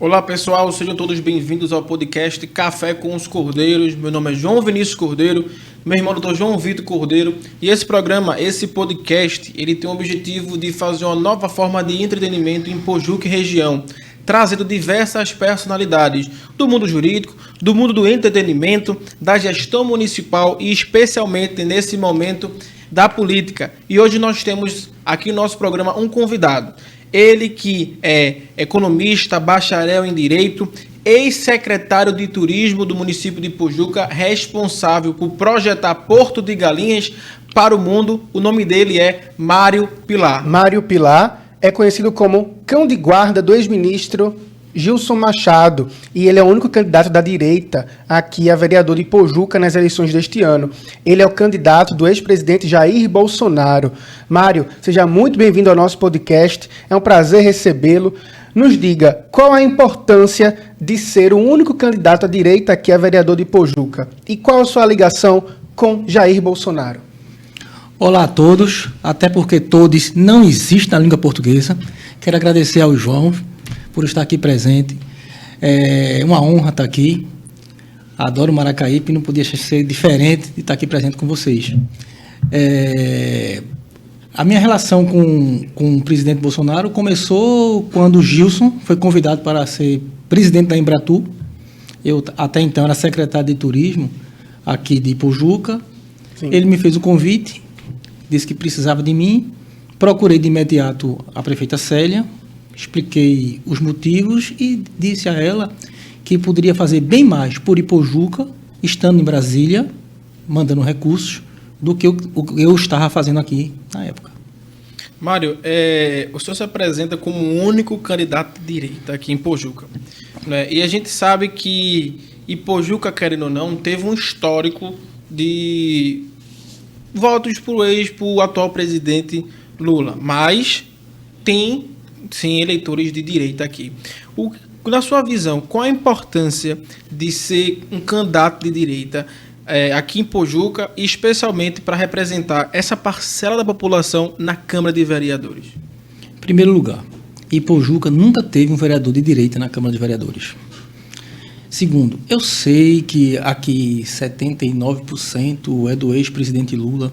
Olá pessoal, sejam todos bem-vindos ao podcast Café com os Cordeiros. Meu nome é João Vinícius Cordeiro, meu irmão Dr. João Vitor Cordeiro. E esse podcast, ele tem o objetivo de fazer uma nova forma de entretenimento em Pojuca e região, trazendo diversas personalidades do mundo jurídico, do mundo do entretenimento, da gestão municipal e especialmente nesse momento da política. E hoje nós temos aqui no nosso programa um convidado. Ele que é economista, bacharel em Direito, ex-secretário de Turismo do município de Pojuca, responsável por projetar Porto de Galinhas para o mundo. O nome dele é Mário Pilar. Mário Pilar é conhecido como cão de guarda do ex-ministro Gilson Machado, e ele é o único candidato da direita aqui a vereador de Pojuca nas eleições deste ano. Ele é o candidato do ex-presidente Jair Bolsonaro. Mário, seja muito bem-vindo ao nosso podcast, é um prazer recebê-lo. Nos diga, qual a importância de ser o único candidato à direita aqui a vereador de Pojuca? E qual a sua ligação com Jair Bolsonaro? Olá a todos, até porque todos não existem na língua portuguesa. Quero agradecer ao João por estar aqui presente. É uma honra estar aqui. Adoro Maracaípe e não podia ser diferente de estar aqui presente com vocês. A minha relação com o presidente Bolsonaro começou quando o Gilson foi convidado para ser presidente da Embratur. Eu, até então, era secretário de Turismo aqui de Pojuca. Sim. Ele me fez o convite, disse que precisava de mim. Procurei de imediato a prefeita Célia, expliquei os motivos e disse a ela que poderia fazer bem mais por Pojuca, estando em Brasília, mandando recursos, do que eu estava fazendo aqui na época. Mário, o senhor se apresenta como o único candidato de direita aqui em Pojuca, né? E a gente sabe que Pojuca, querendo ou não, teve um histórico de votos para o atual presidente Lula, mas tem sim eleitores de direita aqui. Na sua visão, qual a importância de ser um candidato de direita aqui em Pojuca, especialmente para representar essa parcela da população na Câmara de Vereadores? Em primeiro lugar, Pojuca nunca teve um vereador de direita na Câmara de Vereadores. Segundo, eu sei que aqui 79% é do ex-presidente Lula,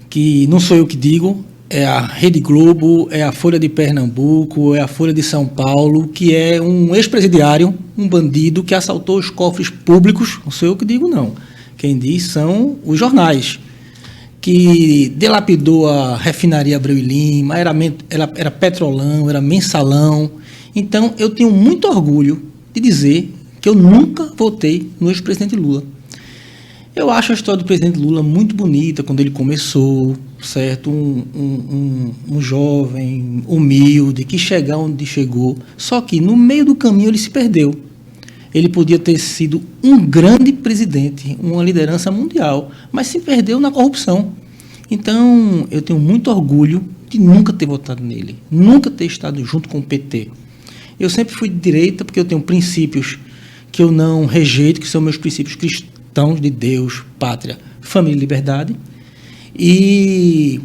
que não sou eu que digo, é a Rede Globo, é a Folha de Pernambuco, é a Folha de São Paulo, que é um ex-presidiário, um bandido que assaltou os cofres públicos, não sou eu que digo não. Quem diz são os jornais, que dilapidou a refinaria Abreu e Lima, era Petrolão, era Mensalão. Então, eu tenho muito orgulho de dizer que eu nunca votei no ex-presidente Lula. Eu acho a história do presidente Lula muito bonita quando ele começou, certo? Um jovem, humilde, que chega onde chegou. Só que no meio do caminho ele se perdeu. Ele podia ter sido um grande presidente, uma liderança mundial, mas se perdeu na corrupção. Então, eu tenho muito orgulho de nunca ter votado nele, nunca ter estado junto com o PT. Eu sempre fui de direita porque eu tenho princípios que eu não rejeito, que são meus princípios cristãos, de Deus, pátria, família e liberdade. E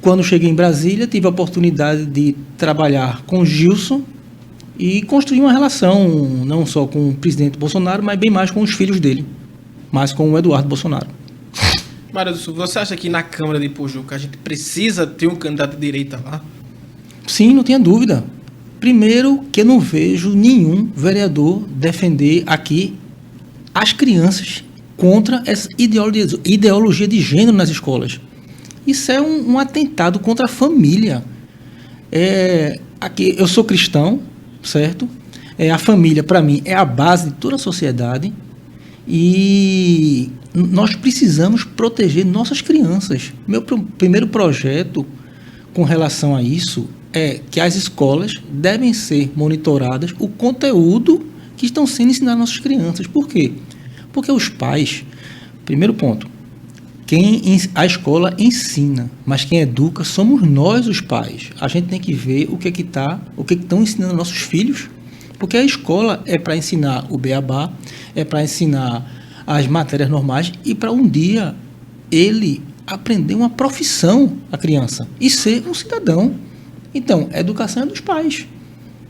quando cheguei em Brasília, tive a oportunidade de trabalhar com Gilson e construir uma relação não só com o presidente Bolsonaro, mas bem mais com os filhos dele, mais com o Eduardo Bolsonaro. Mário, você acha que na Câmara de Pojuca a gente precisa ter um candidato de direita lá? Sim, não tenha dúvida. Primeiro, que eu não vejo nenhum vereador defender aqui as crianças contra essa ideologia de gênero nas escolas. Isso é um atentado contra a família. Aqui, eu sou cristão, certo? A família, para mim, é a base de toda a sociedade e nós precisamos proteger nossas crianças. Meu primeiro projeto com relação a isso é que as escolas devem ser monitoradas o conteúdo que estão sendo ensinados às nossas crianças. Por quê? Porque os pais, primeiro ponto, a escola ensina, mas quem educa somos nós, os pais. A gente tem que ver o que estão ensinando nossos filhos, porque a escola é para ensinar o beabá, é para ensinar as matérias normais e para um dia ele aprender uma profissão, a criança, e ser um cidadão. Então, a educação é dos pais.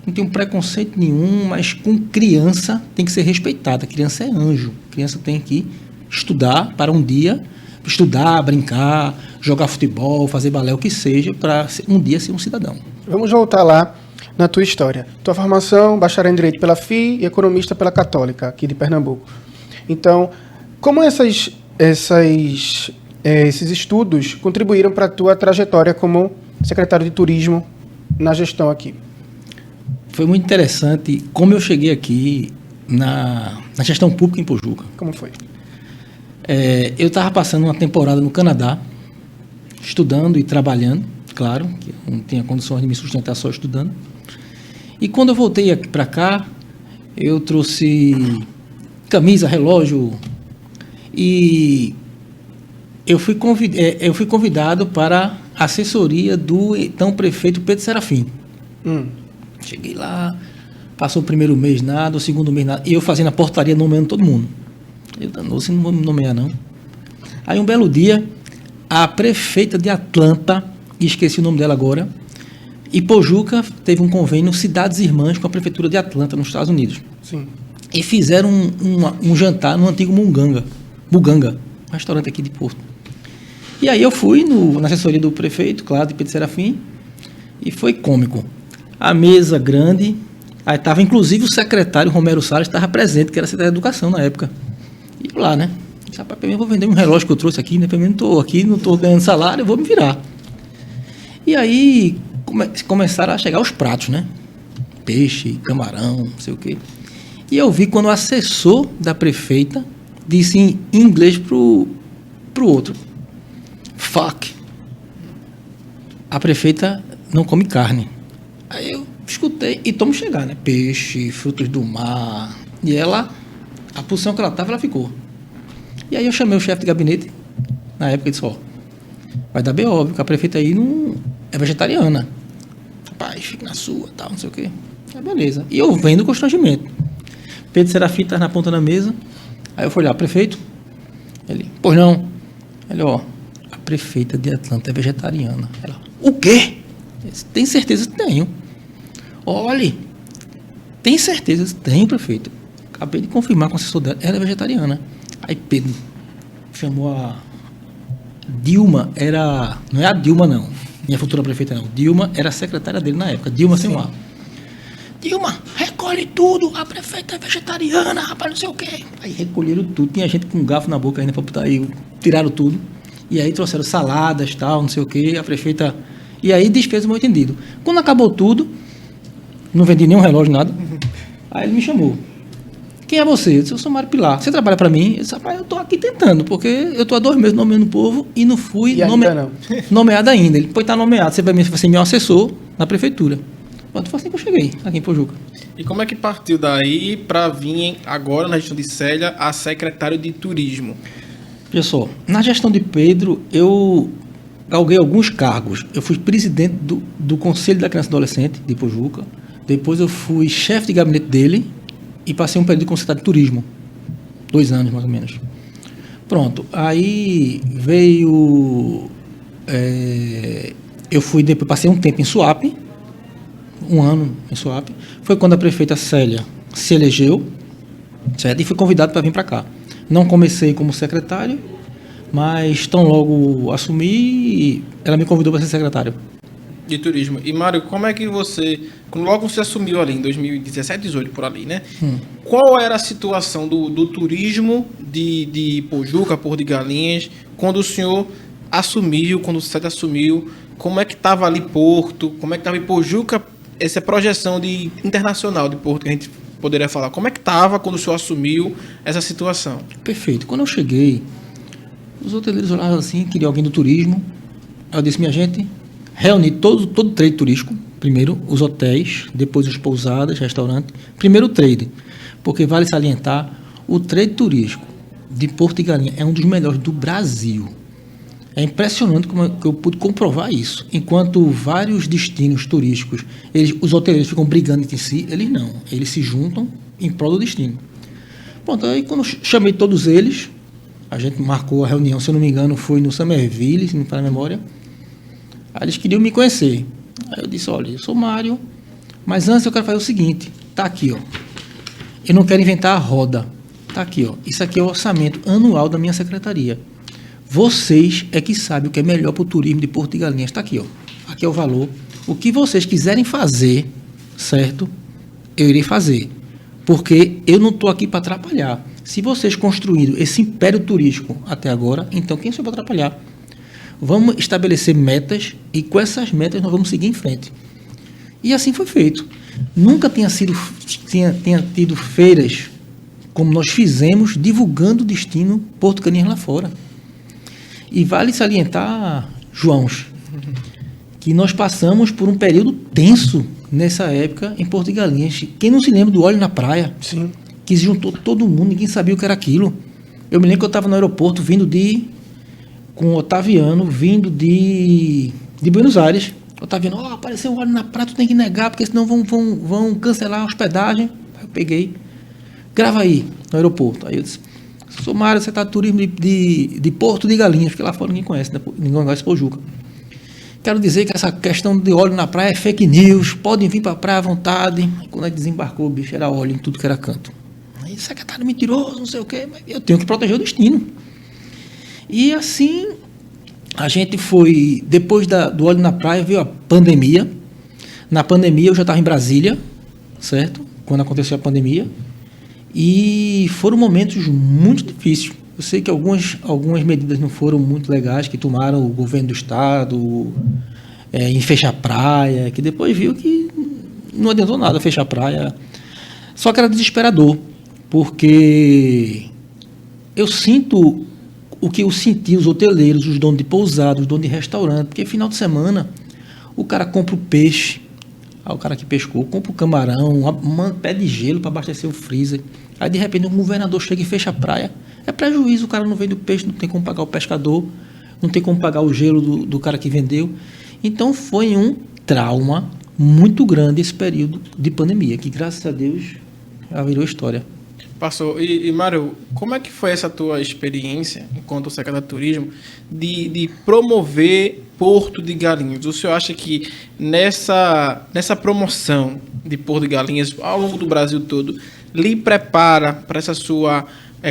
não tenho preconceito nenhum, mas com criança tem que ser respeitada. Criança é anjo. Criança tem que estudar para um dia, estudar, brincar, jogar futebol, fazer balé, o que seja, para um dia ser um cidadão. Vamos voltar lá na tua história. Tua formação, bacharel em Direito pela FI e economista pela Católica, aqui de Pernambuco. Então, como esses estudos contribuíram para a tua trajetória como secretário de Turismo na gestão aqui? Foi muito interessante como eu cheguei aqui na gestão pública em Pojuca. Como foi? Eu estava passando uma temporada no Canadá, estudando e trabalhando, claro, que eu não tinha condições de me sustentar só estudando. E quando eu voltei para cá, eu trouxe camisa, relógio, e eu fui convidado para a assessoria do então prefeito Pedro Serafim. Cheguei lá, passou o primeiro mês nada, o segundo mês nada, e eu fazendo a portaria, nomeando todo mundo. Eu danou-se, não vou me nomear não. Aí um belo dia, a prefeita de Atlanta, esqueci o nome dela agora, e Pojuca teve um convênio Cidades Irmãs com a prefeitura de Atlanta, nos Estados Unidos. Sim. E fizeram um jantar no antigo Muganga, um restaurante aqui de Porto. E aí eu fui na assessoria do prefeito, claro, de Pedro Serafim, e foi cômico. A mesa grande, aí estava inclusive o secretário Romero Salles, estava presente, que era secretário de Educação na época. E eu lá, né? Rapaz, eu vou vender um relógio que eu trouxe aqui, né? Pelo menos não estou ganhando salário, eu vou me virar. E aí começaram a chegar os pratos, né? Peixe, camarão, não sei o quê. E eu vi quando o assessor da prefeita disse em inglês pro outro: fuck. A prefeita não come carne. Aí eu escutei e tomo chegar, né? Peixe, frutos do mar. E ela, a posição que ela estava, ela ficou. E aí eu chamei o chefe de gabinete, na época, e disse: ó, vai dar bem óbvio que a prefeita aí não é vegetariana. Rapaz, fica na sua, tal, não sei o quê. Aí beleza. E eu vendo o constrangimento. Pedro Serafim estava na ponta da mesa. Aí eu fui olhar: prefeito? Ele: pois não. Ele: ó, a prefeita de Atlanta é vegetariana. Ela: o quê? Tem certeza que tenho. Olhe, tem certeza que tenho, prefeito. Acabei de confirmar com o assessor dela, ela é vegetariana. Aí Pedro chamou a Dilma, não é a Dilma não, minha futura prefeita não. Dilma era a secretária dele na época, Dilma sem ar. Dilma, recolhe tudo, a prefeita é vegetariana, rapaz, não sei o quê. Aí recolheram tudo, tinha gente com um garfo na boca ainda para botar aí, tiraram tudo. E aí trouxeram saladas, tal, não sei o quê, a prefeita... E aí desfez o mal entendido. Quando acabou tudo, não vendi nenhum relógio, nada. Aí ele me chamou: quem é você? Eu disse: eu sou Mário Pilar. Você trabalha para mim? Eu disse: rapaz, eu estou aqui tentando, porque eu estou há 2 meses nomeando o povo e não fui nomeado ainda. Ele: pois está nomeado, você vai ser meu assessor na prefeitura. Quando foi assim que eu cheguei aqui em Pojuca. E como é que partiu daí para vir agora na gestão de Célia a secretário de Turismo? Veja só, na gestão de Pedro, eu galguei alguns cargos. Eu fui presidente do Conselho da Criança e Adolescente de Pojuca. Depois eu fui chefe de gabinete dele e passei um período de conselheiro de turismo. 2 anos, mais ou menos. Pronto. Aí veio... eu fui depois, passei um tempo em Suape. 1 ano em Suape. Foi quando a prefeita Célia se elegeu, certo? E fui convidado para vir para cá. Não comecei como secretário, mas tão logo assumi, ela me convidou para ser secretário. De Turismo. E, Mário, como é que você... Quando logo você assumiu ali, em 2017, 2018, por ali, né? Qual era a situação do turismo de Pojuca, Porto de Galinhas, quando o senhor assumiu, quando o Célia assumiu? Como é que estava ali Porto? Como é que estava em Pojuca? Essa projeção internacional de Porto que a gente poderia falar. Como é que estava quando o senhor assumiu essa situação? Perfeito. Quando eu cheguei, os hoteleiros olhavam assim, queriam alguém do turismo. Eu disse: minha gente, reuni todo o trade turístico. Primeiro os hotéis, depois as pousadas, restaurantes. Primeiro o trade, porque vale salientar, o trade turístico de Porto de Galinha é um dos melhores do Brasil. É impressionante como eu pude comprovar isso. Enquanto vários destinos turísticos, os hoteleiros ficam brigando entre si, eles não. Eles se juntam em prol do destino. Pronto, aí quando eu chamei todos eles, a gente marcou a reunião, se eu não me engano, foi no Summerville, se não me falha a memória. Aí eles queriam me conhecer. Aí eu disse: olha, eu sou Mário, Mas antes eu quero fazer o seguinte, tá aqui, ó. Eu não quero inventar a roda. Tá aqui, ó. Isso aqui é o orçamento anual da minha secretaria. Vocês é que sabem o que é melhor para o turismo de Porto de Galinhas. Está aqui, ó. Aqui é o valor. O que vocês quiserem fazer, certo? Eu irei fazer. Porque eu não estou aqui para atrapalhar. Se vocês construíram esse império turístico até agora, então quem sou para atrapalhar? Vamos estabelecer metas e com essas metas nós vamos seguir em frente. E assim foi feito. Nunca tinha tido feiras como nós fizemos, divulgando o destino Porto Galinhas lá fora. E vale salientar, João, que nós passamos por um período tenso nessa época em Porto de Galinhas. Quem não se lembra do óleo na praia? Sim. Que se juntou todo mundo, ninguém sabia o que era aquilo. Eu me lembro que eu estava no aeroporto com o Otaviano, vindo de Buenos Aires. Otaviano, apareceu óleo na praia, tu tem que negar, porque senão vão cancelar a hospedagem. Aí eu peguei, grava aí, no aeroporto. Aí eu disse, sou Mário, você está de turismo de Porto de Galinhas, porque lá fora ninguém conhece, né? Ninguém conhece Pojuca. Quero dizer que essa questão de óleo na praia é fake news, podem vir para a praia à vontade. Quando ele desembarcou, o bicho era óleo em tudo que era canto. Aí, secretário mentiroso, não sei o quê, mas eu tenho que proteger o destino. E assim, a gente foi, depois do óleo na praia, veio a pandemia. Na pandemia eu já estava em Brasília, certo? Quando aconteceu a pandemia. E foram momentos muito difíceis. Eu sei que algumas medidas não foram muito legais, que tomaram o governo do estado em fechar a praia, que depois viu que não adiantou nada fechar a praia. Só que era desesperador, porque eu sinto o que eu senti os hoteleiros, os donos de pousadas, os donos de restaurante, porque final de semana o cara compra o peixe, o cara que pescou, compra o camarão, um pé de gelo para abastecer o freezer. Aí, de repente, o governador chega e fecha a praia. É prejuízo, o cara não vende o peixe, não tem como pagar o pescador, não tem como pagar o gelo do cara que vendeu. Então, foi um trauma muito grande esse período de pandemia, que, graças a Deus, já virou história. Passou. E Mário, como é que foi essa tua experiência, enquanto secretário de turismo, de promover Porto de Galinhas? O senhor acha que nessa promoção de Porto de Galinhas, ao longo do Brasil todo, lhe prepara para essa sua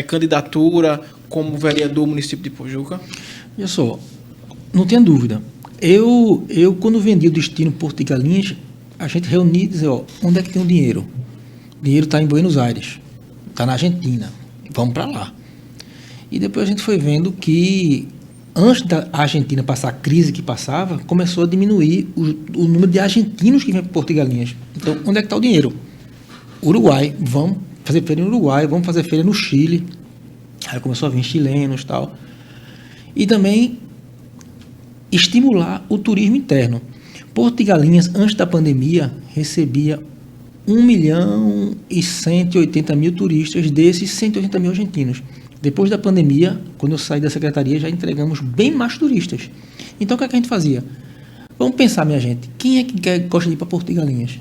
candidatura como vereador do município de Pojuca? Olha só, não tenha dúvida. Eu quando vendi o destino Porto de Galinhas, a gente reunia e dizia, onde é que tem o dinheiro? O dinheiro está em Buenos Aires, está na Argentina, vamos para lá. E depois a gente foi vendo que, antes da Argentina passar a crise que passava, começou a diminuir o número de argentinos que vêm para Porto de Galinhas. Então, onde é que está o dinheiro? Uruguai, vamos fazer feira no Uruguai, vamos fazer feira no Chile. Aí começou a vir chilenos e tal. E também estimular o turismo interno. Porto de Galinhas, antes da pandemia, recebia 1.180.000 turistas, desses 180.000 argentinos. Depois da pandemia, quando eu saí da secretaria, já entregamos bem mais turistas. Então, o que é que a gente fazia? Vamos pensar, minha gente, quem é que gosta de ir para Porto de Galinhas?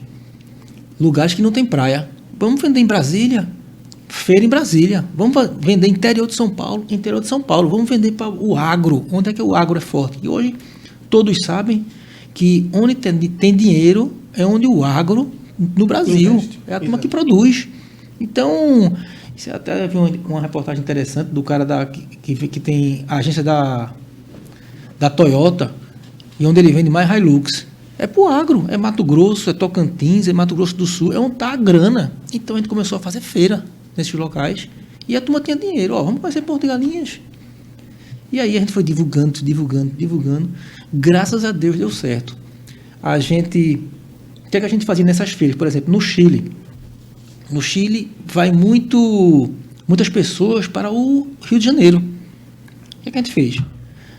Lugares que não tem praia. Vamos vender em Brasília, feira em Brasília. Vamos vender interior de São Paulo. Vamos vender para o agro. Onde é que o agro é forte? E hoje todos sabem que onde tem dinheiro é onde o agro no Brasil. É a turma que produz. Então, você até viu uma reportagem interessante do cara que tem a agência da Toyota, e onde ele vende mais Hilux. É pro agro, é Mato Grosso, é Tocantins, é Mato Grosso do Sul, é onde tá a grana. Então a gente começou a fazer feira nesses locais e a turma tinha dinheiro. Vamos conhecer Porto de Galinhas. E aí a gente foi divulgando. Graças a Deus deu certo. O que é que a gente fazia nessas feiras? Por exemplo, no Chile. No Chile vai muitas pessoas para o Rio de Janeiro. O que é que a gente fez?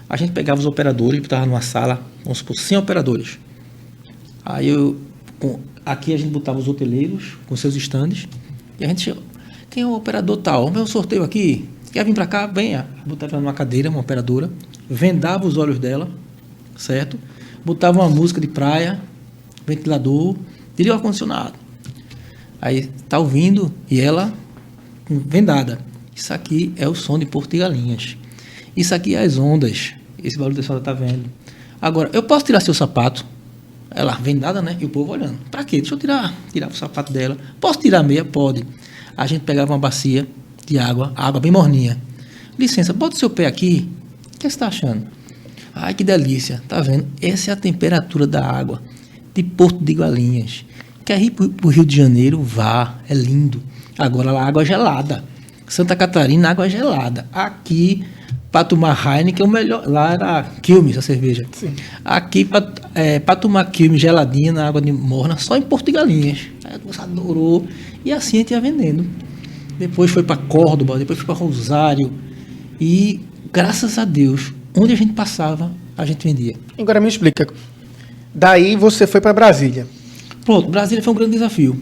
A gente pegava os operadores, botava numa sala, vamos supor, 100 operadores. Aí aqui a gente botava os hoteleiros com seus estandes, e a gente chegou, quem é o operador tal? Vamos ver um sorteio aqui, quer vir para cá? Venha. Botava ela numa cadeira, uma operadora, vendava os olhos dela, certo? Botava uma música de praia, ventilador, liga o ar-condicionado. Aí tá ouvindo, e ela vendada. Isso aqui é o som de Porto de Galinhas. Isso aqui é as ondas. Esse barulho que você está vendo. Agora, eu posso tirar seu sapato? ela vendada, né? E o povo olhando. Pra quê? Deixa eu tirar o sapato dela. Posso tirar a meia? Pode. A gente pegava uma bacia de água, a água bem morninha. Licença, bota o seu pé aqui. O que você está achando? Ai, que delícia. Tá vendo? Essa é a temperatura da água de Porto de Galinhas. Quer ir pro Rio de Janeiro? Vá. É lindo. Agora lá, água gelada. Santa Catarina, água gelada. Aqui, para tomar Heineken, o melhor. Lá era Quilmes, a cerveja. Sim. Aqui, para tomar Quilmes geladinha na água de morna, só em Porto de Galinhas. Aí a moça adorou. E assim a gente ia vendendo. Depois foi para Córdoba, depois foi para Rosário. E, graças a Deus, onde a gente passava, a gente vendia. Agora me explica. Daí você foi para Brasília. Pronto, Brasília foi um grande desafio.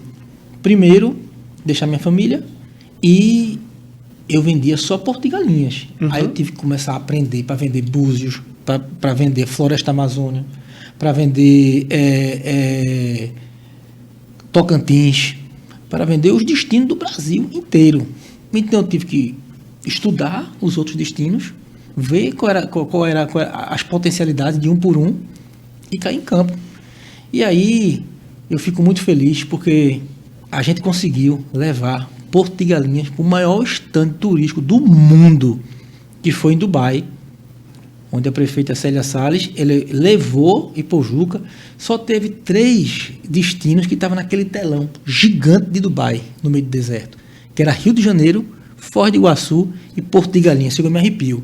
Primeiro, deixar minha família e eu vendia só Porto de Galinhas. Uhum. Aí eu tive que começar a aprender para vender Búzios, para vender Floresta Amazônia, para vender Tocantins, para vender os destinos do Brasil inteiro. Então eu tive que estudar os outros destinos, ver qual era as potencialidades de um por um e cair em campo. E aí eu fico muito feliz porque a gente conseguiu levar Porto de Galinhas para o maior estande turístico do mundo, que foi em Dubai, onde a prefeita Célia Salles ele levou Ipojuca. Só teve 3 destinos que estavam naquele telão gigante de Dubai, no meio do deserto, que era Rio de Janeiro, Foz do Iguaçu e Porto de Galinhas. Chegou, me arrepio.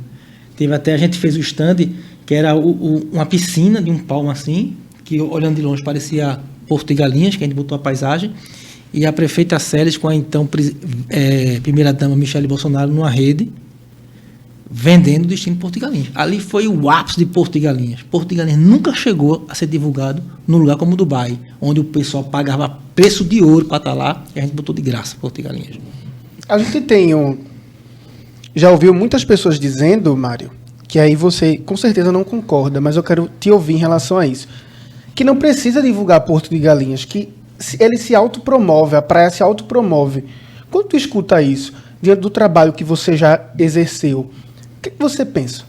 Teve até, a gente fez o estande, que era uma piscina de um palmo assim, que olhando de longe parecia Porto de Galinhas, que a gente botou a paisagem, e a prefeita Célia com a então primeira-dama Michele Bolsonaro numa rede, vendendo o destino de Porto de Galinhas. Ali foi o ápice de Porto de Galinhas. Porto de Galinhas nunca chegou a ser divulgado num lugar como Dubai, onde o pessoal pagava preço de ouro para estar lá, e a gente botou de graça Porto de Galinhas. A gente já ouviu muitas pessoas dizendo, Mário, que aí você com certeza não concorda, mas eu quero te ouvir em relação a isso, que não precisa divulgar Porto de Galinhas, que ele se autopromove, a praia se autopromove. Quando tu escuta isso, diante do trabalho que você já exerceu, o que você pensa?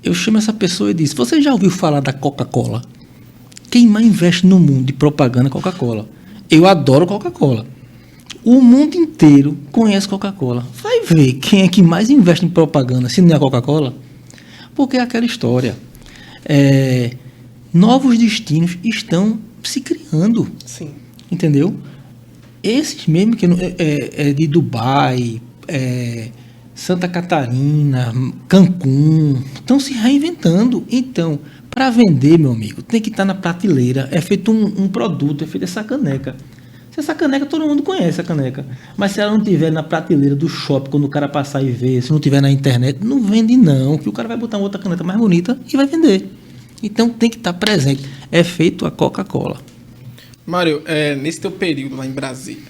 Eu chamo essa pessoa e disse, você já ouviu falar da Coca-Cola? Quem mais investe no mundo de propaganda é Coca-Cola. Eu adoro Coca-Cola. O mundo inteiro conhece Coca-Cola. Vai ver quem é que mais investe em propaganda, se não é a Coca-Cola. Porque é aquela história. Novos destinos estão se criando. Sim. Entendeu? Esses mesmo que de Dubai, Santa Catarina, Cancún, estão se reinventando. Então, para vender, meu amigo, tem que estar na prateleira. É feito um produto, é feito essa caneca. Essa caneca, todo mundo conhece a caneca. Mas se ela não estiver na prateleira do shopping, quando o cara passar e ver, se não tiver na internet, não vende não, que o cara vai botar uma outra caneca mais bonita e vai vender. Então tem que estar presente. É feito a Coca-Cola. Mário, nesse teu período lá em Brasília,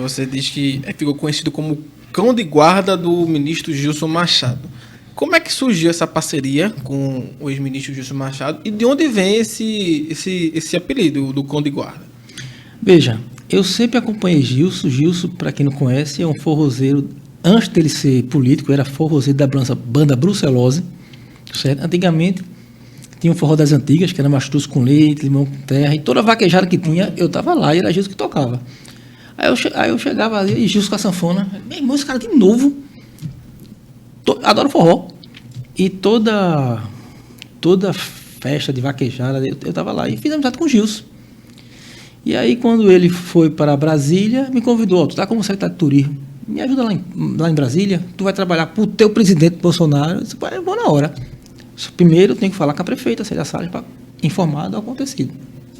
você diz que ficou conhecido como cão de guarda do ministro Gilson Machado. Como é que surgiu essa parceria com o ex-ministro Gilson Machado e de onde vem esse apelido do cão de guarda? Veja, eu sempre acompanhei Gilson. Gilson, para quem não conhece, é um forrozeiro. Antes dele ser político, era forrozeiro da banda Brucelose. Certo? Antigamente, tinha um forró das antigas, que era mastruz com leite, limão com terra, e toda a vaquejada que tinha, eu estava lá e era Gilson que tocava. Aí eu chegava ali, e Gilson com a sanfona, meu irmão, esse cara de novo, adoro forró. E toda festa de vaquejada, eu estava lá e fiz amizade com o Gilson. E aí, quando ele foi para Brasília, me convidou, tu está como secretário de turismo, me ajuda lá em Brasília, tu vai trabalhar para o teu presidente Bolsonaro. Eu disse, eu vou na hora. Primeiro eu tenho que falar com a prefeita Célia Salles para informar do acontecido.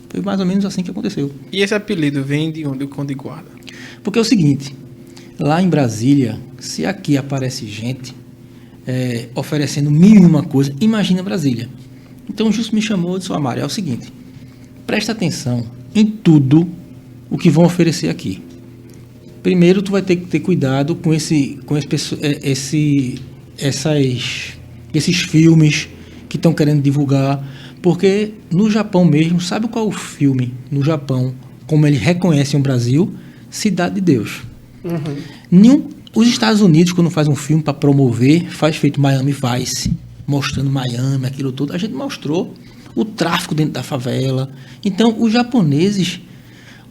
Foi mais ou menos assim que aconteceu. E esse apelido vem de onde, o cão de guarda? Porque é o seguinte, lá em Brasília, se aqui aparece gente oferecendo mil e uma coisa, imagina Brasília. Então o Justo me chamou e disse, Mário, é o seguinte, presta atenção em tudo o que vão oferecer aqui. Primeiro, tu vai ter que ter cuidado com esses filmes que estão querendo divulgar, porque no Japão mesmo, sabe qual é o filme no Japão, como eles reconhecem o Brasil? Cidade de Deus. Uhum. Os Estados Unidos, quando faz um filme para promover, faz feito Miami Vice, mostrando Miami, aquilo tudo. A gente mostrou o tráfico dentro da favela. Então, os japoneses,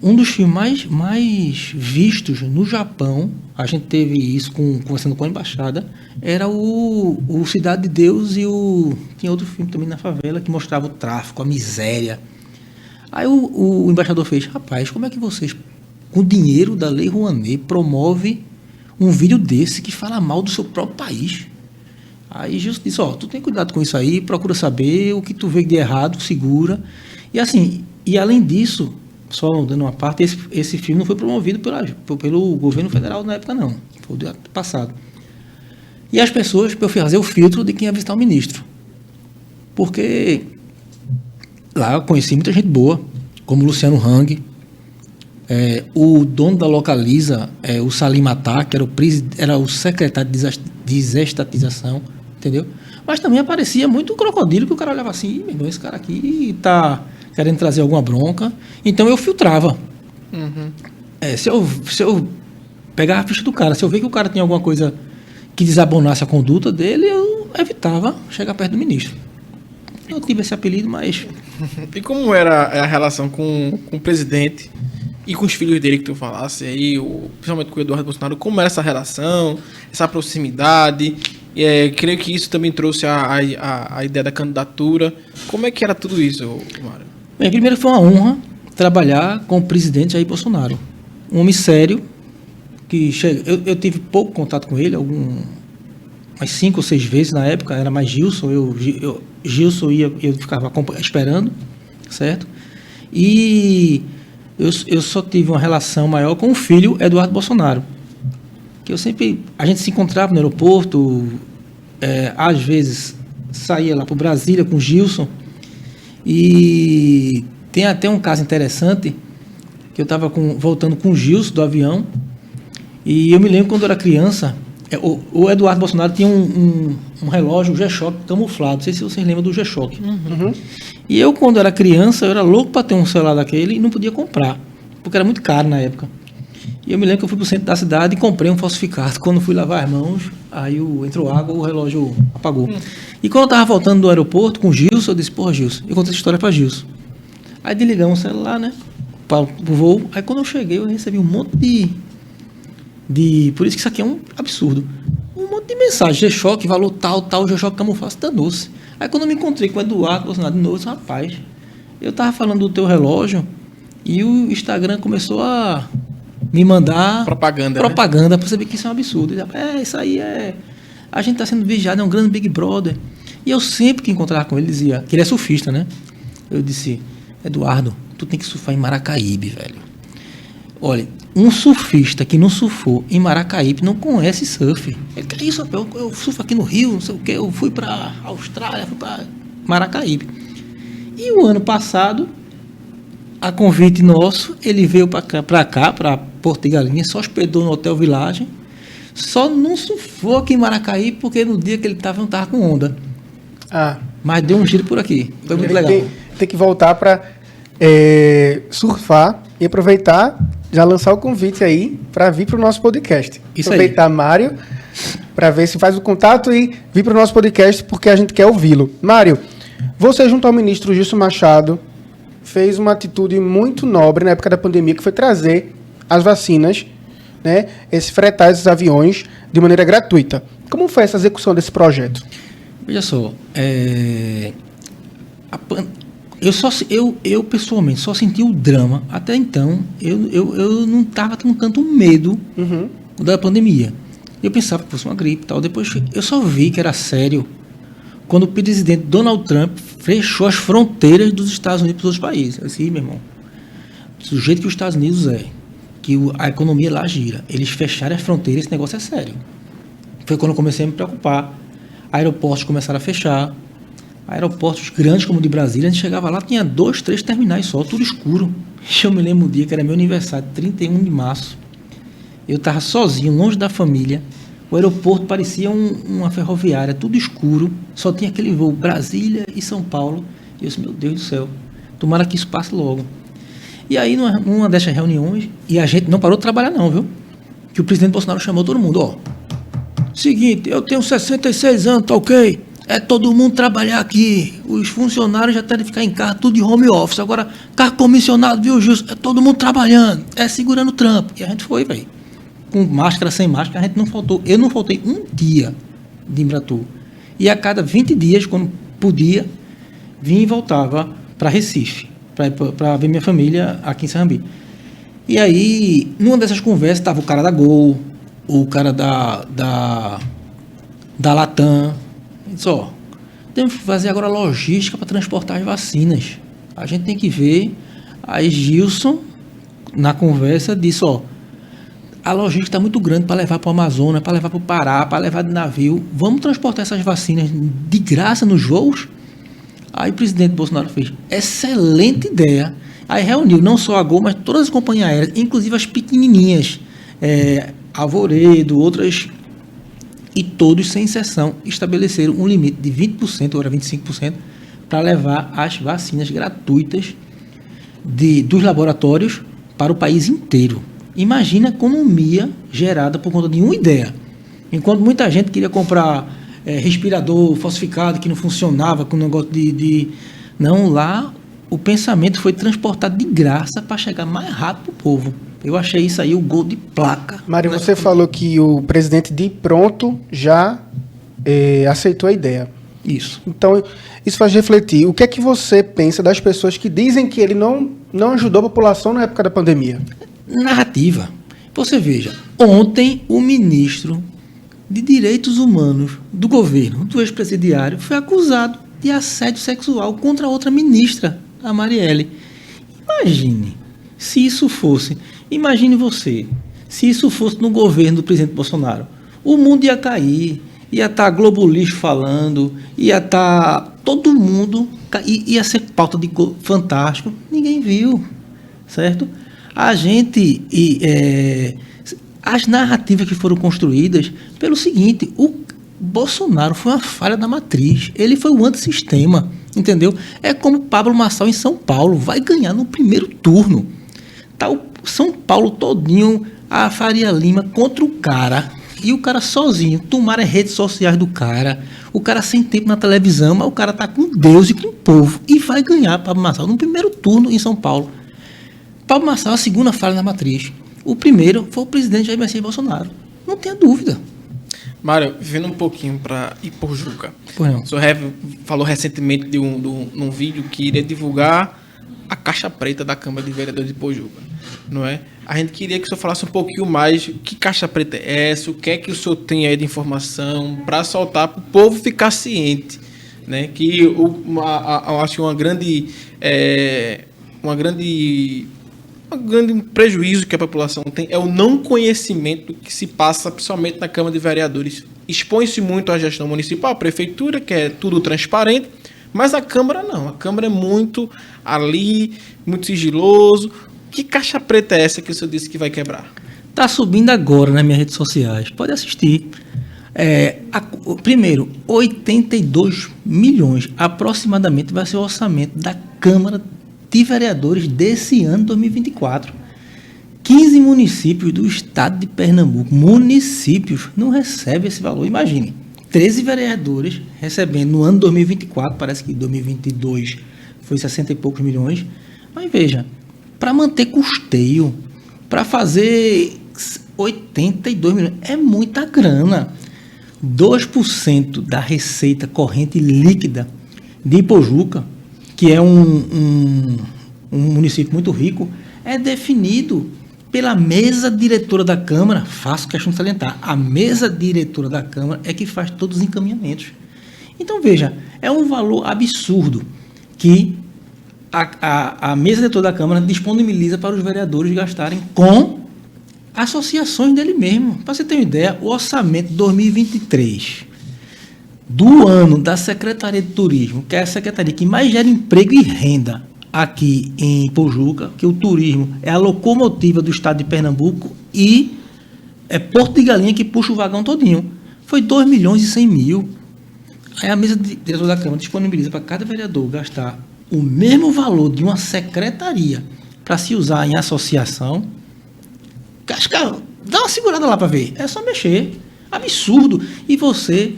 um dos filmes mais vistos no Japão, a gente teve isso conversando com a embaixada, era o Cidade de Deus e tinha outro filme também na favela que mostrava o tráfico, a miséria. Aí o embaixador fez, rapaz, como é que vocês, com o dinheiro da Lei Rouanet, promove um vídeo desse que fala mal do seu próprio país? Aí Jesus disse, tu tem cuidado com isso aí, procura saber o que tu vê de errado, segura. E assim, e além disso, só dando uma parte, esse filme não foi promovido pelo governo federal na época, não. Foi do ano passado. E as pessoas, para eu fazer o filtro de quem ia visitar o ministro. Porque lá eu conheci muita gente boa, como Luciano Hang, o dono da Localiza, o Salim Matar, que era o secretário de desestatização, entendeu? Mas também aparecia muito crocodilo, que o cara olhava assim, meu irmão, esse cara aqui tá querendo trazer alguma bronca. Então eu filtrava. Uhum. Se eu pegar a ficha do cara, se eu ver que o cara tinha alguma coisa que desabonasse a conduta dele, eu evitava chegar perto do ministro. Eu tive esse apelido, mas... E como era a relação com o presidente e com os filhos dele que tu falasse aí, principalmente com o Eduardo Bolsonaro, como era essa relação, essa proximidade? Creio que isso também trouxe a ideia da candidatura. Como é que era tudo isso, Mário? Bem, primeiro foi uma honra trabalhar com o presidente Jair Bolsonaro. Um homem sério, que eu tive pouco contato com ele, umas 5 ou 6 vezes na época, era mais Gilson, Gilson eu ficava esperando, certo? E eu só tive uma relação maior com o filho Eduardo Bolsonaro, que a gente se encontrava no aeroporto, às vezes saía lá para Brasília com o Gilson, e tem até um caso interessante, que eu estava voltando com o Gilson do avião, e eu me lembro quando eu era criança, o Eduardo Bolsonaro tinha um relógio G-Shock camuflado, não sei se vocês lembram do G-Shock. Uhum. E eu, quando era criança, eu era louco para ter um celular daquele e não podia comprar, porque era muito caro na época. E eu me lembro que eu fui para o centro da cidade e comprei um falsificado. Quando fui lavar as mãos, aí entrou água, o relógio apagou. E quando eu estava voltando do aeroporto com o Gilson, eu disse, Gilson, eu contei essa história para Gilson. Aí desligamos o celular, né, para o voo. Aí quando eu cheguei, eu recebi um monte de... Por isso que isso aqui é um absurdo. Um monte de mensagem, G-Shock, valor tal, G-Shock camuflado, danou-se. Aí quando eu me encontrei com o Eduardo Bolsonaro de novo, eu disse, rapaz, eu estava falando do teu relógio e o Instagram começou a me mandar propaganda né? Para saber que isso é um absurdo. Isso aí a gente está sendo vigiado, é um grande Big Brother. E eu sempre que encontrava com ele, dizia, que ele é surfista, né? Eu disse, Eduardo, tu tem que surfar em Maracaíbe, velho. Olha, um surfista que não surfou em Maracaíbe não conhece surf. Ele, que é isso, eu surfo aqui no Rio, não sei o que, eu fui para Austrália, fui para Maracaíbe. E o ano passado, a convite nosso, ele veio para cá, para Porto de Galinhas, só hospedou no Hotel Village, só não surfou aqui em Maracaíbe, porque no dia que ele estava, não estava com onda. Mas deu um giro por aqui, foi muito legal. Tem que voltar para surfar e aproveitar, já lançar o convite aí para vir para o nosso podcast. Isso aproveitar aí. Mário, para ver se faz o contato e vir para o nosso podcast, porque a gente quer ouvi-lo. Mário, você junto ao ministro Gilson Machado fez uma atitude muito nobre na época da pandemia, que foi trazer as vacinas, né, fretar esses aviões de maneira gratuita. Como foi essa execução desse projeto? Veja só, eu pessoalmente só senti o drama. Até então, eu não estava com tanto medo da pandemia. Eu pensava que fosse uma gripe e tal. Depois eu só vi que era sério quando o presidente Donald Trump fechou as fronteiras dos Estados Unidos para os outros países. Eu disse, meu irmão, do jeito que os Estados Unidos que a economia lá gira, eles fecharem as fronteiras, esse negócio é sério. Foi quando eu comecei a me preocupar. Aeroportos começaram a fechar. Aeroportos grandes como o de Brasília, a gente chegava lá, tinha 2, 3 terminais só, tudo escuro. Eu me lembro um dia que era meu aniversário, 31 de março. Eu estava sozinho, longe da família. O aeroporto parecia uma ferroviária, tudo escuro. Só tinha aquele voo Brasília e São Paulo. E eu disse, meu Deus do céu, tomara que isso passe logo. E aí, numa dessas reuniões, e a gente não parou de trabalhar não, viu? Que o presidente Bolsonaro chamou todo mundo, seguinte, eu tenho 66 anos, tá ok? É todo mundo trabalhar aqui. Os funcionários já têm que ficar em casa, tudo de home office. Agora, carro comissionado, viu, Gilson? É todo mundo trabalhando. É segurando o trampo. E a gente foi, velho. Com máscara, sem máscara, a gente não faltou. Eu não faltei um dia de Embratur. E a cada 20 dias, quando podia, vinha e voltava para Recife, para ver minha família aqui em Sarrambi. E aí, numa dessas conversas, estava o cara da Gol, o cara da Latam. Ele disse, ó, temos que fazer agora logística para transportar as vacinas. A gente tem que ver. Aí Gilson, na conversa, disse, ó, a logística está muito grande para levar para o Amazonas, para levar para o Pará, para levar de navio. Vamos transportar essas vacinas de graça nos voos? Aí o presidente Bolsonaro fez, excelente ideia. Aí reuniu não só a Gol, mas todas as companhias aéreas, inclusive as pequenininhas, Alvoredo, outras, e todos, sem exceção, estabeleceram um limite de 20%, ou era 25%, para levar as vacinas gratuitas dos laboratórios para o país inteiro. Imagina a economia gerada por conta de uma ideia. Enquanto muita gente queria comprar respirador falsificado que não funcionava, com negócio Não, lá o pensamento foi transportado de graça para chegar mais rápido para o povo. Eu achei isso aí o gol de placa. Mário, você falou que o presidente de pronto já aceitou a ideia. Isso. Então, isso faz refletir. O que é que você pensa das pessoas que dizem que ele não ajudou a população na época da pandemia? Narrativa. Você veja, ontem o ministro de Direitos Humanos do governo, do ex-presidiário, foi acusado de assédio sexual contra outra ministra, a Marielle. Imagine se isso fosse... Imagine você, se isso fosse no governo do presidente Bolsonaro. O mundo ia cair, ia estar Globo Lixo falando, ia estar todo mundo, ia ser pauta de Fantástico. Ninguém viu, certo? A gente... as narrativas que foram construídas pelo seguinte, o Bolsonaro foi uma falha da matriz, ele foi o antissistema, entendeu? É como Pablo Marçal em São Paulo, vai ganhar no primeiro turno. Tá o São Paulo todinho, a Faria Lima contra o cara, e o cara sozinho, tomaram as redes sociais do cara, o cara sem tempo na televisão, mas o cara tá com Deus e com o povo, e vai ganhar Pablo Marçal no primeiro turno em São Paulo. Pablo Marçal, a segunda falha da matriz. O primeiro foi o presidente Jair Messias Bolsonaro. Não tenha dúvida. Mário, vindo um pouquinho para Ipojuca. Não. O senhor falou recentemente de num vídeo que iria divulgar a caixa preta da Câmara de Vereadores de Ipojuca, não é? A gente queria que o senhor falasse um pouquinho mais que caixa preta é essa, o que é que o senhor tem aí de informação para soltar para o povo ficar ciente, né? Que acho que um grande prejuízo que a população tem é o não conhecimento do que se passa, principalmente na Câmara de Vereadores. Expõe-se muito à gestão municipal, a prefeitura, que é tudo transparente, mas a Câmara não. A Câmara é muito ali, muito sigiloso. Que caixa preta é essa que o senhor disse que vai quebrar? Está subindo agora nas minhas redes sociais. Pode assistir. Primeiro, 82 milhões aproximadamente vai ser o orçamento da Câmara de Vereadores desse ano 2024. 15 municípios do estado de Pernambuco, municípios, não recebem esse valor. Imagine, 13 vereadores recebendo no ano 2024, parece que 2022 foi 60 e poucos milhões. Mas veja, para manter custeio, para fazer 82 milhões, é muita grana. 2% da receita corrente líquida de Ipojuca, que é um município muito rico, é definido pela mesa diretora da Câmara. Faço questão de salientar, a mesa diretora da Câmara é que faz todos os encaminhamentos. Então, veja, é um valor absurdo que a mesa diretora da Câmara disponibiliza para os vereadores gastarem com associações dele mesmo. Para você ter uma ideia, o orçamento de 2023 do ano da Secretaria de Turismo, que é a secretaria que mais gera emprego e renda aqui em Ipojuca, que o turismo é a locomotiva do estado de Pernambuco e é Porto de Galinha que puxa o vagão todinho. Foi 2 milhões e 100 mil. Aí a mesa diretora da Câmara disponibiliza para cada vereador gastar o mesmo valor de uma secretaria para se usar em associação. Acho que dá uma segurada lá para ver. É só mexer. Absurdo. E você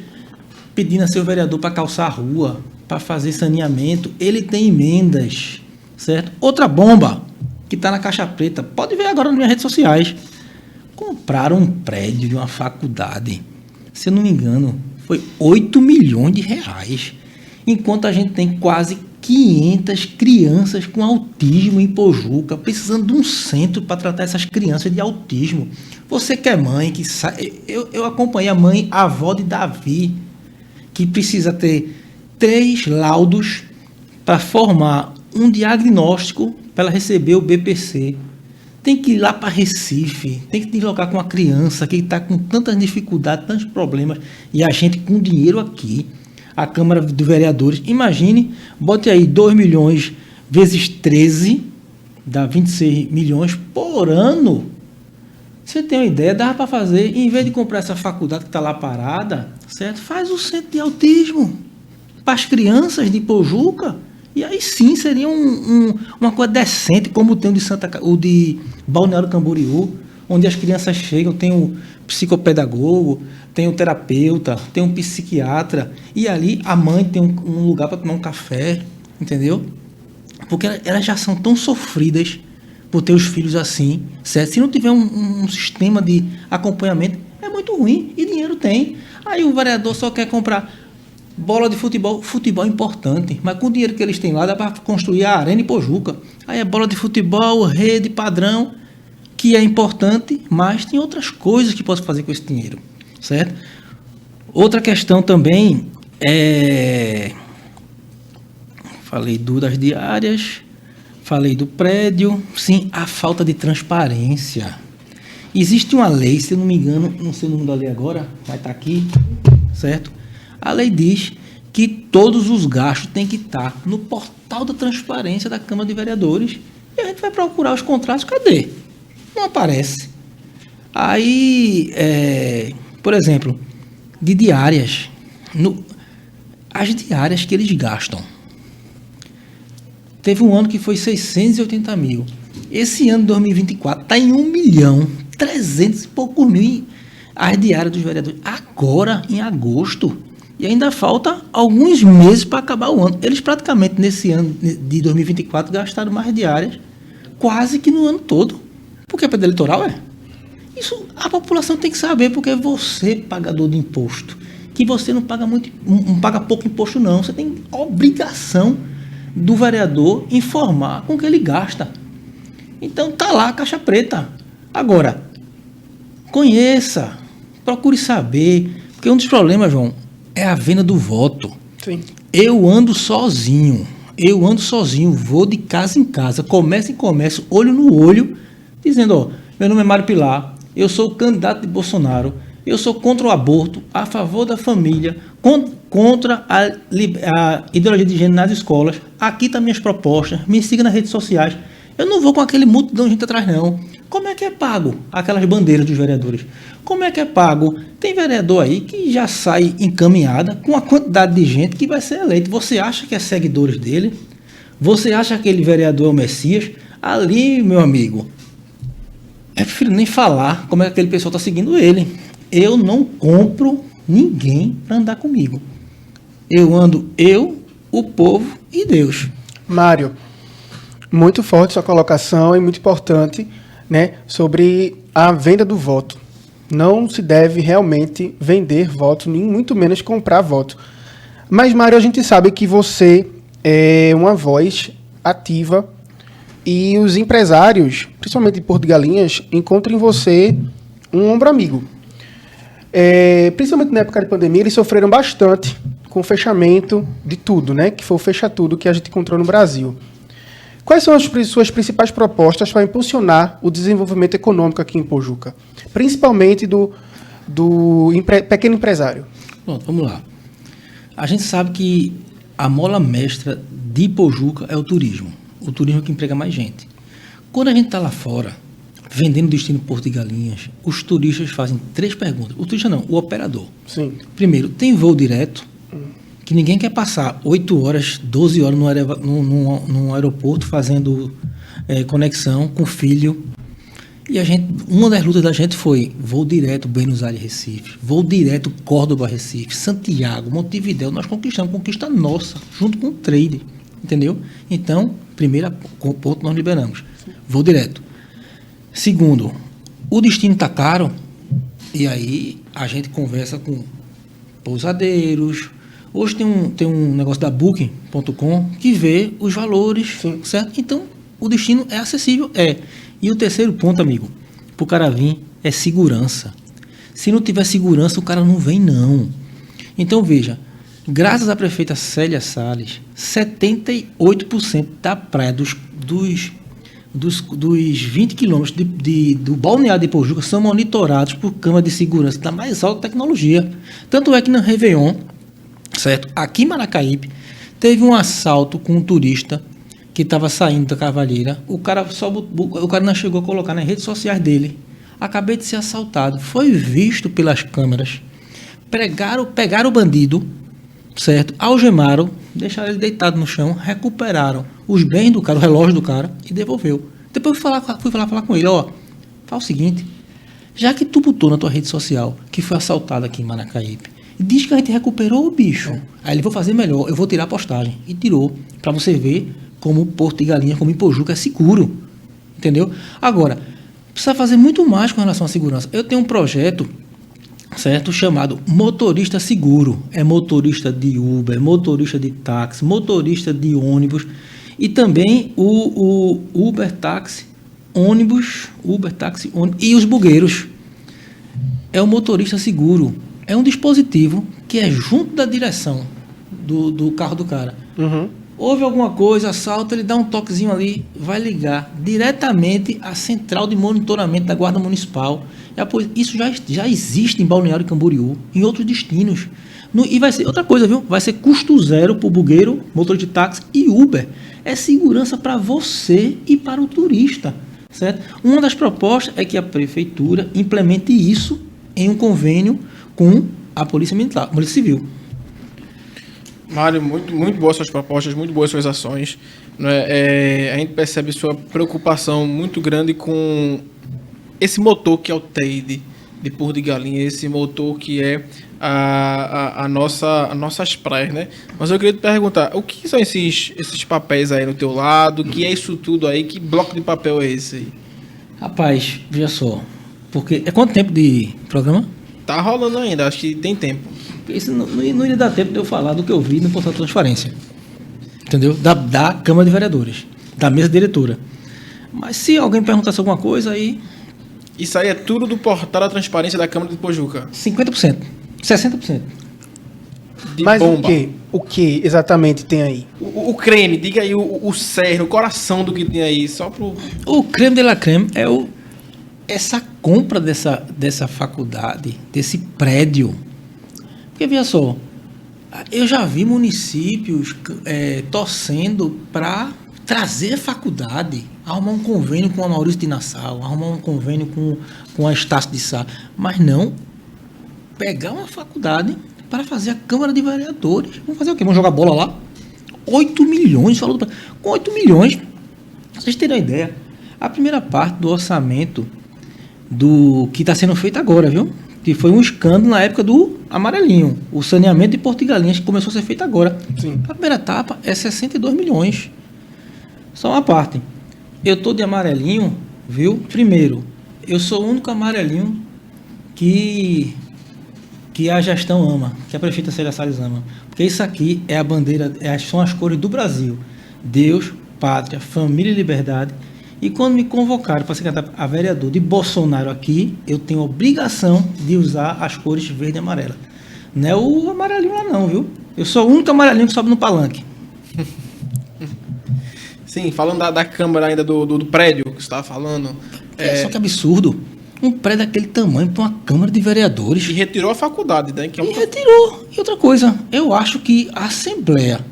pedindo a seu vereador para calçar a rua, para fazer saneamento. Ele tem emendas, certo? Outra bomba que está na caixa preta, pode ver agora nas minhas redes sociais. Compraram um prédio de uma faculdade, se eu não me engano, foi 8 milhões de reais. Enquanto a gente tem quase 500 crianças com autismo em Pojuca, precisando de um centro para tratar essas crianças de autismo. Você que é mãe, que sabe, eu acompanhei a avó de Davi, que precisa ter 3 laudos para formar um diagnóstico para ela receber o BPC. Tem que ir lá para Recife, tem que deslocar com uma criança que está com tantas dificuldades, tantos problemas, e a gente com dinheiro aqui, a Câmara dos Vereadores, imagine, bote aí 2 milhões vezes 13, dá 26 milhões por ano. Você tem uma ideia, dá para fazer, em vez de comprar essa faculdade que está lá parada, certo? Faz o centro de autismo para as crianças de Pojuca, e aí sim seria uma coisa decente, como tem o de Balneário Camboriú, onde as crianças chegam, tem o psicopedagogo, tem o terapeuta, tem um psiquiatra, e ali a mãe tem um lugar para tomar um café, entendeu? Porque elas já são tão sofridas por ter os filhos assim, certo? Se não tiver um sistema de acompanhamento, é muito ruim, e dinheiro tem. Aí o vereador só quer comprar bola de futebol é importante, mas com o dinheiro que eles têm lá, dá para construir a Arena em Pojuca. Aí é bola de futebol, rede, padrão, que é importante, mas tem outras coisas que posso fazer com esse dinheiro, certo? Outra questão também é... Falei das diárias, falei do prédio, sim, a falta de transparência. Existe uma lei, se eu não me engano, não sei o nome da lei agora, vai estar aqui, certo? A lei diz que todos os gastos têm que estar no portal da transparência da Câmara de Vereadores, e a gente vai procurar os contratos, cadê? Não aparece. Aí, por exemplo, de diárias, as diárias que eles gastam. Teve um ano que foi 680 mil. Esse ano, 2024, está em 1.300.000 e poucos mil as diárias dos vereadores. Agora, em agosto, e ainda falta alguns meses para acabar o ano. Eles praticamente, nesse ano de 2024, gastaram mais diárias, quase que no ano todo. Porque é período eleitoral, Isso a população tem que saber, porque você, pagador de imposto, que você não paga não paga pouco imposto não, você tem obrigação do vereador informar com que ele gasta. Então tá lá a caixa preta. Agora, conheça, procure saber, porque um dos problemas, João, é a venda do voto. Sim. Eu ando sozinho, vou de casa em casa, comércio em comércio, olho no olho, dizendo, meu nome é Mário Pilar, eu sou candidato de Bolsonaro, eu sou contra o aborto, a favor da família, contra a ideologia de gênero nas escolas, aqui estão minhas propostas, me siga nas redes sociais. Eu não vou com aquele multidão de gente atrás, não. Como é que é pago aquelas bandeiras dos vereadores? Como é que é pago? Tem vereador aí que já sai encaminhada com a quantidade de gente que vai ser eleito. Você acha que é seguidores dele? Você acha que aquele vereador é o Messias? Ali, meu amigo, eu prefiro nem falar como é que aquele pessoal está seguindo ele. Eu não compro ninguém para andar comigo. Eu ando o povo e Deus. Mário, muito forte sua colocação e muito importante, né, sobre a venda do voto. Não se deve realmente vender voto, nem muito menos comprar voto. Mas, Mário, a gente sabe que você é uma voz ativa e os empresários, principalmente de Porto de Galinhas, encontram em você um ombro amigo. Principalmente na época de pandemia, eles sofreram bastante com o fechamento de tudo, né? Que foi o fecha tudo que a gente encontrou no Brasil. Quais são as suas principais propostas para impulsionar o desenvolvimento econômico aqui em Pojuca? Principalmente do pequeno empresário. Pronto, vamos lá. A gente sabe que a mola mestra de Pojuca é o turismo. O turismo é que emprega mais gente. Quando a gente está lá fora, vendendo destino Porto de Galinhas, os turistas fazem 3 perguntas. O turista não, o operador. Sim. Primeiro, tem voo direto? Que ninguém quer passar 8 horas, 12 horas no aeroporto fazendo conexão com o filho. E uma das lutas da gente foi voo direto Buenos Aires Recife, voo direto Córdoba Recife, Santiago, Montevidéu. Nós conquistamos, conquista nossa, junto com o trade, entendeu? Então, primeiro ponto nós liberamos, voo direto. Segundo, o destino está caro, e aí a gente conversa com pousadeiros. Hoje tem um negócio da Booking.com que vê os valores, certo? Então, o destino é acessível, E o terceiro ponto, amigo, para o cara vir é segurança. Se não tiver segurança, o cara não vem, não. Então, veja, graças à prefeita Célia Salles, 78% da praia dos 20 quilômetros do balneário de Ipojuca são monitorados por câmera de segurança da mais alta tecnologia. Tanto é que no Réveillon, certo? Aqui em Maracaípe, teve um assalto com um turista que estava saindo da Cavalheira. O cara não chegou a colocar nas redes sociais dele. Acabei de ser assaltado. Foi visto pelas câmeras. Pegaram o bandido, certo? Algemaram, deixaram ele deitado no chão, recuperaram os bens do cara, o relógio do cara e devolveu. Depois fui falar com ele, fala o seguinte, já que tu botou na tua rede social que foi assaltado aqui em Maracaípe, diz que a gente recuperou o bicho. Aí ele, vou fazer melhor, eu vou tirar a postagem. E tirou, para você ver como Porto de Galinhas, como Ipojuca é seguro. Entendeu? Agora, precisa fazer muito mais com relação à segurança. Eu tenho um projeto, certo, chamado Motorista Seguro. É motorista de Uber, motorista de táxi, motorista de ônibus e também o Uber Táxi, ônibus e os bugueiros. É o motorista seguro. É um dispositivo que é junto da direção do carro do cara. Uhum. Houve alguma coisa, assalto, ele dá um toquezinho ali, vai ligar diretamente à central de monitoramento da Guarda Municipal. Isso já existe em Balneário Camboriú, em outros destinos. E vai ser outra coisa, viu? Vai ser custo zero para o bugueiro, motor de táxi e Uber. É segurança para você e para o turista, certo? Uma das propostas é que a prefeitura implemente isso em um convênio com a Polícia Militar, Polícia Civil. Mário, muito boas suas propostas, muito boas suas ações. Né? A gente percebe sua preocupação muito grande com esse motor que é o TEID de Porto de Galinha, esse motor que é nossas praias, né? Mas eu queria te perguntar, o que são esses papéis aí no teu lado? O que é isso tudo aí? Que bloco de papel é esse aí? Rapaz, veja só, porque é quanto tempo de programa? Tá rolando ainda, acho que tem tempo. Isso não iria dar tempo de eu falar do que eu vi no portal de transparência. Entendeu? Da Câmara de Vereadores, da mesa diretora. Mas se alguém perguntasse alguma coisa, aí... Isso aí é tudo do portal da transparência da Câmara de Ipojuca? 50%, 60%. Mas bomba. O que exatamente tem aí? O creme, diga aí o cerne, o coração do que tem aí, só pro... O creme de la creme é essa compra dessa faculdade, desse prédio. Porque, veja só, eu já vi municípios torcendo para trazer a faculdade, arrumar um convênio com a Maurício de Nassau, arrumar um convênio com a Estácio de Sá, mas não pegar uma faculdade para fazer a Câmara de Vereadores. Vamos fazer o quê? Vamos jogar bola lá? 8 milhões, falou com 8 milhões, vocês terem uma ideia, a primeira parte do orçamento do que está sendo feito agora, viu? Que foi um escândalo na época do Amarelinho, o saneamento de Porto de Galinhas, que começou a ser feito agora. Sim. A primeira etapa é 62 milhões. Só uma parte. Eu estou de amarelinho, viu? Primeiro, eu sou o único amarelinho que a gestão ama, que a prefeita Célia Salles ama. Porque isso aqui é a bandeira, são as cores do Brasil. Deus, pátria, família e liberdade. E quando me convocaram para ser candidato a vereador de Bolsonaro aqui, eu tenho a obrigação de usar as cores verde e amarela. Não é o amarelinho lá não, viu? Eu sou o único amarelinho que sobe no palanque. Sim, falando da Câmara ainda, do prédio que você estava falando. Só que absurdo. Um prédio daquele tamanho para uma Câmara de Vereadores. E retirou a faculdade, né? Que é retirou. E outra coisa, eu acho que a Assembleia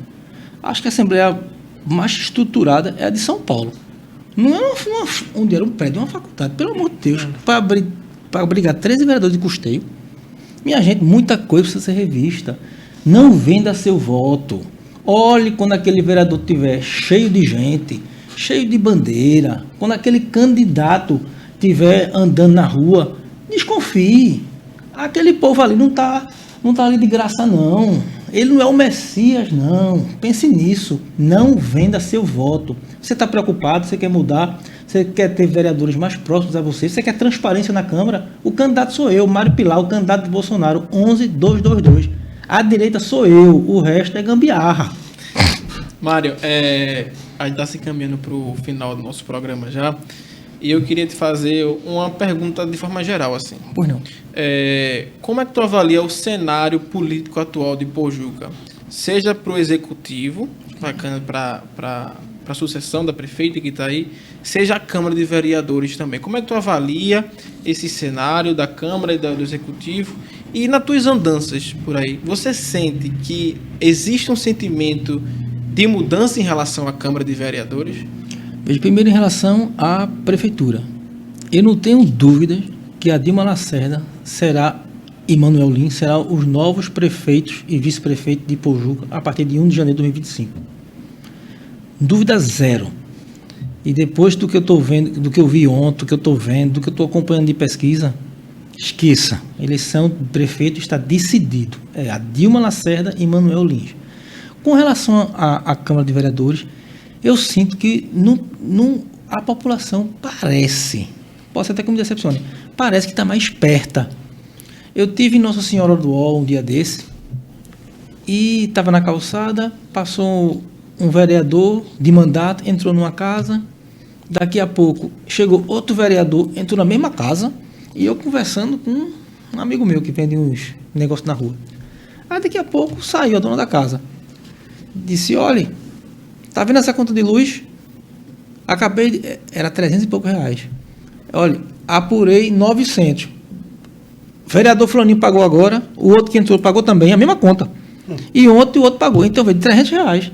mais estruturada é a de São Paulo. Não é onde era um prédio, é uma faculdade. Pelo amor de Deus, para abrigar 13 vereadores de custeio. Minha gente, muita coisa precisa ser revista. Não venda seu voto. Olhe quando aquele vereador estiver cheio de gente, cheio de bandeira, quando aquele candidato estiver andando na rua, desconfie. Aquele povo ali não tá ali de graça, não. Ele não é o Messias, não. Pense nisso. Não venda seu voto. Você está preocupado, você quer mudar, você quer ter vereadores mais próximos a você, você quer transparência na Câmara? O candidato sou eu, Mário Pilar, o candidato de Bolsonaro, 11222. A direita sou eu, o resto é gambiarra. Mário, a gente está se encaminhando para o final do nosso programa já, e eu queria te fazer uma pergunta de forma geral, assim. Pois não. Como é que tu avalia o cenário político atual de Pojuca? Seja para o executivo, bacana para a sucessão da prefeita que está aí, seja a Câmara de Vereadores também. Como é que tu avalia esse cenário da Câmara e do Executivo? E nas tuas andanças por aí, você sente que existe um sentimento de mudança em relação à Câmara de Vereadores? Veja, primeiro em relação à Prefeitura. Eu não tenho dúvida que a Dilma Lacerda e Manuel Lins serão os novos prefeitos e vice-prefeitos de Pojuca a partir de 1 de janeiro de 2025. Dúvida zero. E depois do que eu estou vendo, do que eu vi ontem, do que eu estou vendo, do que eu estou acompanhando de pesquisa, esqueça. A eleição do prefeito está decidido. É a Dilma Lacerda e Manuel Lins. Com relação à Câmara de Vereadores, eu sinto que a população parece, posso até que me decepcione, parece que está mais esperta. Eu tive em Nossa Senhora do Ó um dia desse, e estava na calçada, passou um vereador de mandato, entrou numa casa, daqui a pouco chegou outro vereador, entrou na mesma casa, e eu conversando com um amigo meu que vende uns negócios na rua. Aí daqui a pouco saiu a dona da casa. Disse, olha, tá vendo essa conta de luz? Era 300 e poucos reais. Olha, apurei 900. Vereador fulaninho pagou agora, o outro que entrou pagou também, a mesma conta. E ontem o outro pagou, então veio de 300 reais.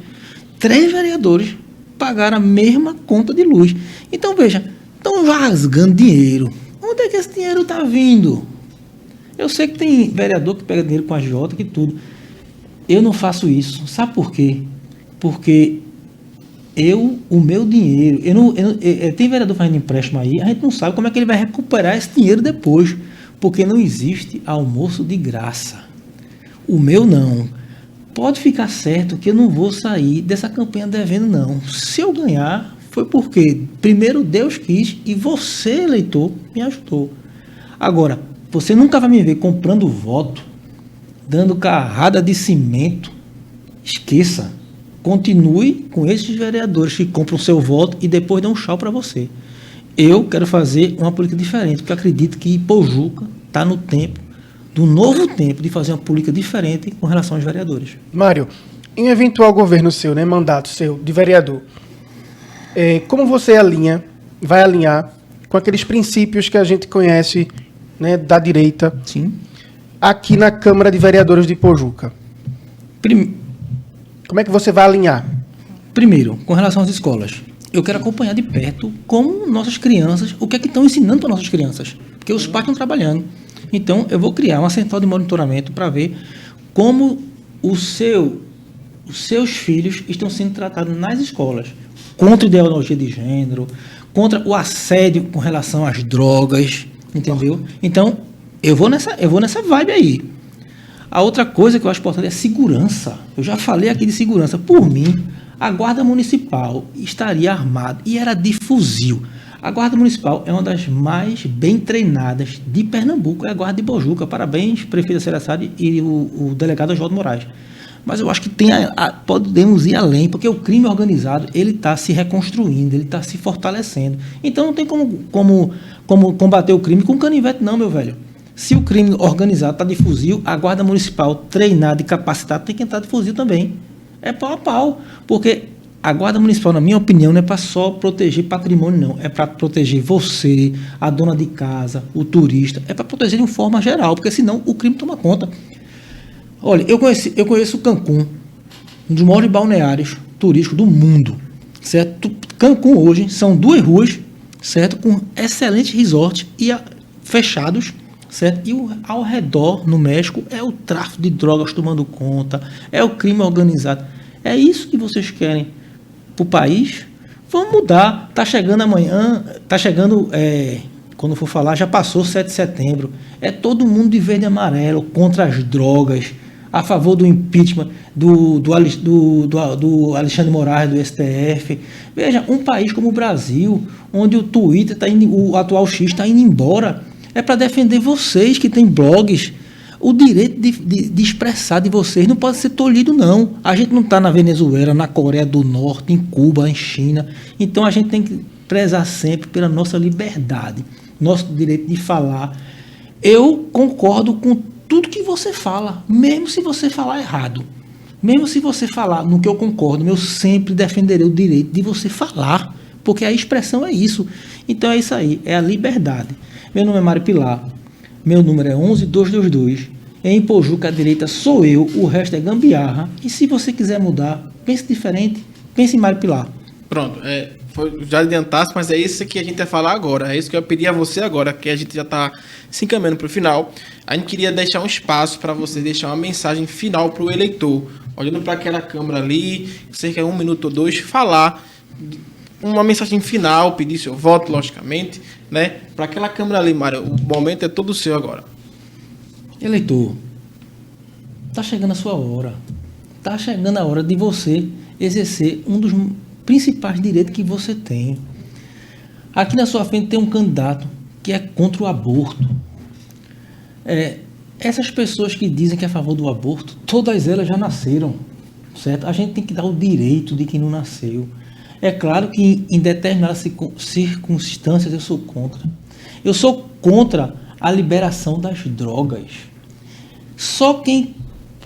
3 vereadores pagaram a mesma conta de luz. Então veja, estão rasgando dinheiro. Onde é que esse dinheiro está vindo? Eu sei que tem vereador que pega dinheiro com a agiota, que tudo. Eu não faço isso. Sabe por quê? Porque o meu dinheiro... tem vereador fazendo empréstimo aí, a gente não sabe como é que ele vai recuperar esse dinheiro depois. Porque não existe almoço de graça. O meu não. Pode ficar certo que eu não vou sair dessa campanha devendo, não. Se eu ganhar, foi porque primeiro Deus quis e você, eleitor, me ajudou. Agora, você nunca vai me ver comprando voto, dando carrada de cimento. Esqueça. Continue com esses vereadores que compram seu voto e depois dão um tchau para você. Eu quero fazer uma política diferente, porque eu acredito que Pojuca está no tempo, do novo tempo, de fazer uma política diferente com relação aos vereadores. Mário, em eventual governo seu, mandato seu de vereador, como você vai alinhar com aqueles princípios que a gente conhece, da direita, sim, aqui na Câmara de Vereadores de Pojuca? Como é que você vai alinhar? Primeiro, com relação às escolas, eu quero acompanhar de perto como nossas crianças, o que é que estão ensinando para nossas crianças, porque os pais estão trabalhando. Então, eu vou criar uma central de monitoramento para ver como os seus filhos estão sendo tratados nas escolas, contra a ideologia de gênero, contra o assédio com relação às drogas, entendeu? Então, eu vou nessa vibe aí. A outra coisa que eu acho importante é segurança. Eu já falei aqui de segurança. Por mim, a Guarda Municipal estaria armada e era de fuzil. A Guarda Municipal é uma das mais bem treinadas de Pernambuco, é a Guarda de Pojuca. Parabéns, prefeito Serraçade e o delegado Oswaldo Moraes. Mas eu acho que podemos ir além, porque o crime organizado ele está se reconstruindo, ele está se fortalecendo. Então não tem como combater o crime com canivete não, meu velho. Se o crime organizado está de fuzil, a Guarda Municipal treinada e capacitada tem que entrar de fuzil também. É pau a pau, porque a Guarda Municipal, na minha opinião, não é para só proteger patrimônio, não. É para proteger você, a dona de casa, o turista. É para proteger de uma forma geral, porque senão o crime toma conta. Olha, eu conheço Cancún, um dos maiores balneários turísticos do mundo, certo? Cancún hoje são 2 ruas, certo? Com excelentes resorts fechados, certo? E ao redor, no México, é o tráfico de drogas tomando conta, é o crime organizado. É isso que vocês querem para o país? Vamos mudar. Está chegando amanhã, está chegando quando for falar, já passou 7 de setembro. É todo mundo de verde e amarelo, contra as drogas, a favor do impeachment do Alexandre Moraes, do STF. Veja, um país como o Brasil, onde o Twitter, o atual X está indo embora, é para defender vocês que têm blogs. O direito de expressar de vocês não pode ser tolhido, não. A gente não está na Venezuela, na Coreia do Norte, em Cuba, em China. Então a gente tem que prezar sempre pela nossa liberdade, nosso direito de falar. Eu concordo com tudo que você fala, mesmo se você falar errado. Mesmo se você falar no que eu concordo, eu sempre defenderei o direito de você falar, porque a expressão é isso. Então é isso aí, é a liberdade. Meu nome é Mário Pilar. Meu número é 11222. Em Pojuca, a direita sou eu, o resto é gambiarra. E se você quiser mudar, pense diferente, pense em Mário Pilar. Pronto, já adiantasse, mas é isso que a gente ia falar agora. É isso que eu ia pedir a você agora, que a gente já está se encaminhando para o final. A gente queria deixar um espaço para você deixar uma mensagem final para o eleitor. Olhando para aquela câmera ali, cerca de 1 minuto ou 2, falar uma mensagem final, pedir seu voto, logicamente, né? Para aquela câmera ali, Mário, o momento é todo seu agora. Eleitor, tá chegando a sua hora. Tá chegando a hora de você exercer um dos principais direitos que você tem. Aqui na sua frente tem um candidato que é contra o aborto. Essas pessoas que dizem que é a favor do aborto, todas elas já nasceram, certo? A gente tem que dar o direito de quem não nasceu. É claro que em determinadas circunstâncias eu sou contra. Eu sou contra a liberação das drogas. Só quem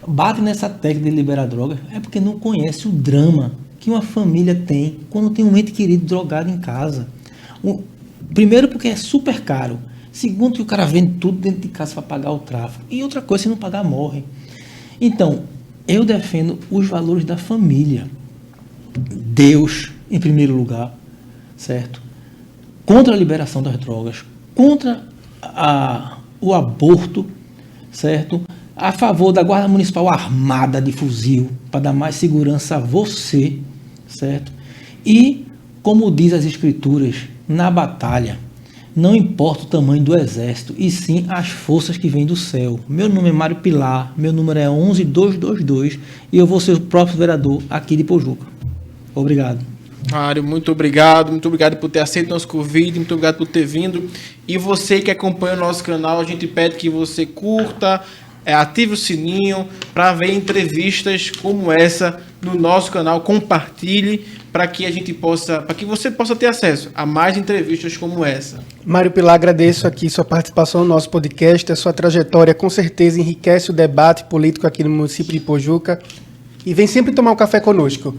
bate nessa técnica de liberar drogas é porque não conhece o drama que uma família tem quando tem um ente querido drogado em casa. Primeiro porque é super caro. Segundo que o cara vende tudo dentro de casa para pagar o tráfico. E outra coisa, se não pagar, morre. Então, eu defendo os valores da família. Deus, em primeiro lugar, certo? Contra a liberação das drogas, contra o aborto, certo? A favor da Guarda Municipal armada de fuzil, para dar mais segurança a você, certo? E, como diz as escrituras, na batalha, não importa o tamanho do exército, e sim as forças que vêm do céu. Meu nome é Mário Pilar, meu número é 11222, e eu vou ser o próprio vereador aqui de Pojuca. Obrigado. Mário, muito obrigado por ter aceito nosso convite, muito obrigado por ter vindo. E você que acompanha o nosso canal, a gente pede que você curta, ative o sininho para ver entrevistas como essa no nosso canal, compartilhe para que você possa ter acesso a mais entrevistas como essa. Mário Pilar, agradeço aqui sua participação no nosso podcast, a sua trajetória com certeza enriquece o debate político aqui no município de Pojuca. E vem sempre tomar um café conosco.